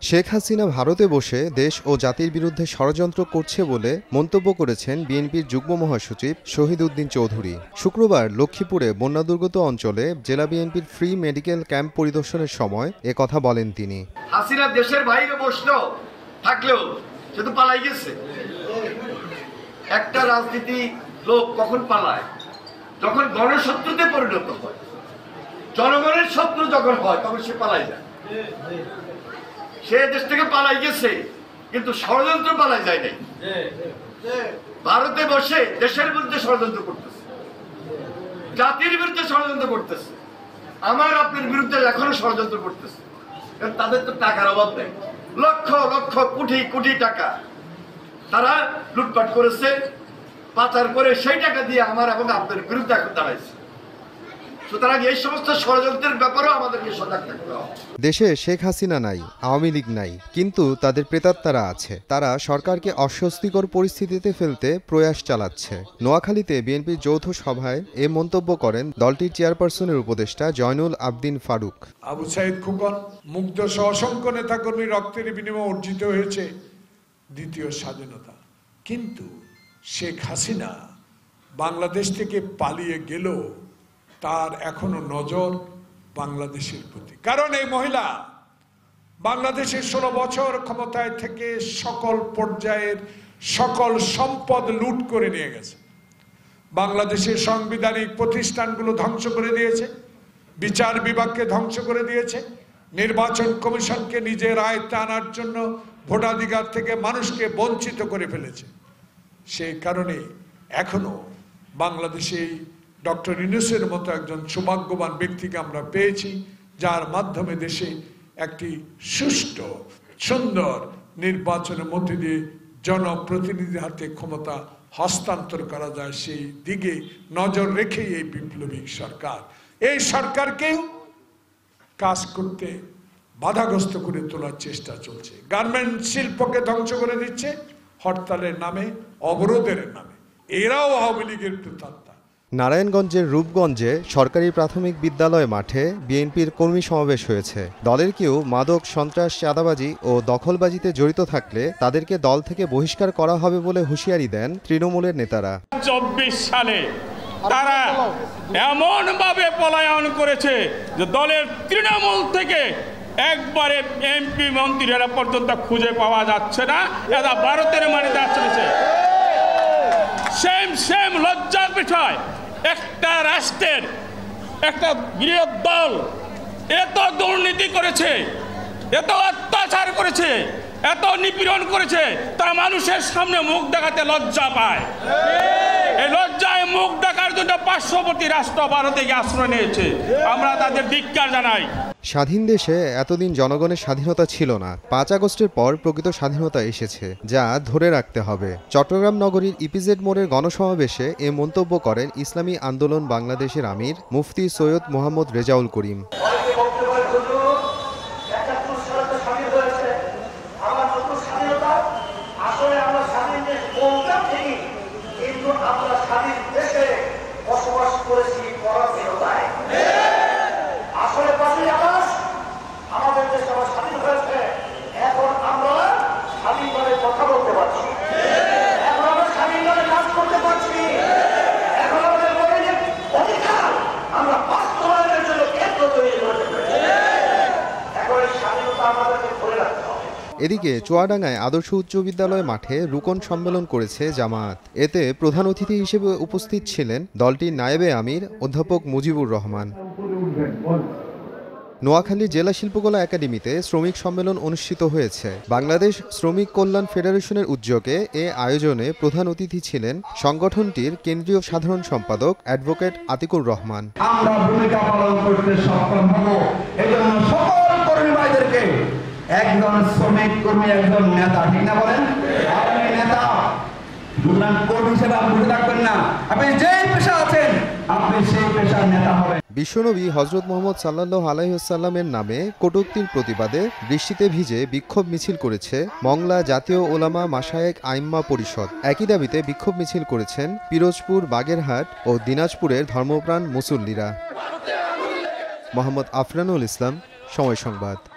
শেখ হাসিনা ভারতে বসে দেশ ও জাতির বিরুদ্ধে ষড়যন্ত্র করছে বলে মন্তব্য করেছেন বিএনপির যুগ্ম মহাসচিব শহীদ উদ্দিন চৌধুরী। শুক্রবার লক্ষ্মীপুরে বন্যাদুর্গত অঞ্চলে জেলা বিএনপির ফ্রি মেডিকেল ক্যাম্প পরিদর্শনের সময় কথা বলেন তিনি। হাসিনা দেশের বাইরে বসলো থাকলেও সে তো পালাই গেছে। একটা রাজনীতি লোক কখন পালায়? যখন গণশত্রুতে পরিণত হয়, জনগণের শত্রু যখন হয় তখন সে পালাই যায়। সে দেশ থেকে পালাই গেছে, কিন্তু ষড়যন্ত্র পালাই যায় নাই। ভারতে বসে দেশের বিরুদ্ধে ষড়যন্ত্র করতেছে, জাতির বিরুদ্ধে ষড়যন্ত্র করতেছে, আমার আপনার বিরুদ্ধে এখনো ষড়যন্ত্র করতেছে। তাদের তো টাকার অভাব নেই, লক্ষ লক্ষ কোটি কোটি টাকা তারা লুটপাট করেছে, পাচার করে সেই টাকা দিয়ে আমার এবং আপনার বিরুদ্ধে এখন দাঁড়াইছে। সুতরাং এই সমস্ত ষড়যন্ত্রের ব্যাপারেও আমাদেরকে সজাগ থাকতে হবে। দেশে শেখ হাসিনা নাই, আওয়ামী লীগ নাই, কিন্তু তাদের প্রেতাত্মারা আছে। তারা সরকারকে অস্বস্তিকর পরিস্থিতিতে ফেলতে প্রয়াস চালাচ্ছে। নোয়াখালীতে বিএনপির যৌথ সভায় এ মন্তব্য করেন দলটির চেয়ারপারসনের উপদেষ্টা জয়নুল আবদিন ফারুক। আবু সাইদ খোকন মুগ্ধ সহ অসংখ্য নেতাকর্মী রক্তের বিনিময়ে অর্জিত হয়েছে দ্বিতীয় স্বাধীনতা, কিন্তু শেখ হাসিনা বাংলাদেশ থেকে পালিয়ে গেল, তার এখনো নজর বাংলাদেশের প্রতি। কারণ এই মহিলা বাংলাদেশের 16 বছর ক্ষমতায় থেকে সকল পর্যায়ের সকল সম্পদ লুট করে নিয়ে গেছে। বাংলাদেশের সাংবিধানিক প্রতিষ্ঠানগুলো ধ্বংস করে দিয়েছে, বিচার বিভাগকে ধ্বংস করে দিয়েছে, নির্বাচন কমিশনকে নিজের আয়ত্তে আনার জন্য ভোটাধিকার থেকে মানুষকে বঞ্চিত করে ফেলেছে। সেই কারণে এখনো বাংলাদেশে ডক্টর ইউনূসের মতো একজন সৌভাগ্যবান ব্যক্তিকে আমরা পেয়েছি, যার মাধ্যমে দেশে একটি সুষ্ঠু সুন্দর নির্বাচনের মধ্যে দিয়ে জনপ্রতিনিধির হাতে ক্ষমতা হস্তান্তর করা যায়, সেই দিকে নজর রেখেই এই বিপ্লবী সরকার, এই সরকারকে কাজ করতে বাধাগ্রস্ত করে তোলার চেষ্টা চলছে। গার্মেন্ট শিল্পকে ধ্বংস করে দিচ্ছে হরতালের নামে, অবরোধের নামে। এরাও আওয়ামী লীগের প্রেতাত্মা। নারায়ণগঞ্জের রূপগঞ্জে সরকারি প্রাথমিক বিদ্যালয় মাঠে বিএনপির কর্মী সমাবেশ হয়েছে। দলের কেউ মাদক, সন্ত্রাস, চাঁদাবাজি ও দখলবাজিতে জড়িত থাকলে তাদেরকে দল থেকে বহিষ্কার করা হবে বলে হুঁশিয়ারি দেন তৃণমূলের নেতারা। 24 সালে তারা এমনভাবে পলায়ন করেছে যে দলের তৃণমূল থেকে একবারে এমপি মন্ত্রীরা পর্যন্ত খুঁজে পাওয়া যাচ্ছে না। এরা ভারতের মাটিতে আসছে। সেম লজ্জার বিষয়, একটা রাষ্ট্রের একটা বৃহৎ দল এত দুর্নীতি করেছে, এত অত্যাচার করেছে, এত নিপীড়ন করেছে, তারা মানুষের সামনে মুখ দেখাতে লজ্জা পায়। এই লজ্জায় মুখ দেখার জন্য পার্শ্ববর্তী রাষ্ট্র ভারতে গিয়ে আশ্রয় নিয়েছে। আমরা তাদের ধিক্কার জানাই। স্বাধীন দেশে এতদিন জনগণের স্বাধীনতা ছিল না। 5 আগস্টের পর প্রকৃত স্বাধীনতা এসেছে, যা ধরে রাখতে হবে। চট্টগ্রাম নগরীর ইপিজেড মোড়ের গণসমাবেশে এ মন্তব্য করেন ইসলামী আন্দোলন বাংলাদেশের আমির মুফতি সৈয়দ মোহাম্মদ রেজাউল করিম। এদিকে চুয়াডাঙ্গায় আদর্শ উচ্চ বিদ্যালয় মাঠে রুকন সম্মেলন করেছে জামায়াত। এতে প্রধান অতিথি হিসেবে উপস্থিত ছিলেন দলটির নায়েবে আমির অধ্যাপক মুজিবুর রহমান। নোয়াখালী জেলা শিল্পকলা একাডেমিতে শ্রমিক সম্মেলন অনুষ্ঠিত হয়েছে। বাংলাদেশ শ্রমিক কল্যাণ ফেডারেশনের উদ্যোগে এ আয়োজনে প্রধান অতিথি ছিলেন সংগঠনটির কেন্দ্রীয় সাধারণ সম্পাদক অ্যাডভোকেট আতিকুর রহমান। আমরা ভূমিকা পালন করতে সক্ষম হব, এজন্য সকল কর্মী ভাইদেরকে, একজন শ্রমিক কর্মী, একজন নেতা, ঠিক না বলেন? আপনি নেতা, কর্মী হিসেবে আপনি থাকবেন না, আপনি যেই পেশা আছেন আপনি সেই পেশার নেতা হবেন। বিশ্বনবী হযরত মুহাম্মদ সাল্লাল্লাহু আলাইহি ওয়াসাল্লামের নামে কটূক্তির প্রতিবাদে বৃষ্টিতে ভিজে বিক্ষোভ মিছিল করেছে মংলা জাতীয় ওলামা মাশায়েখ আইম্মা পরিষদ। একই দাবিতে বিক্ষোভ মিছিল করেছেন পিরোজপুর, বাগেরহাট ও দিনাজপুরের ধর্মপ্রাণ মুসল্লিরা। মোহাম্মদ আফরানুল ইসলাম, সময় সংবাদ।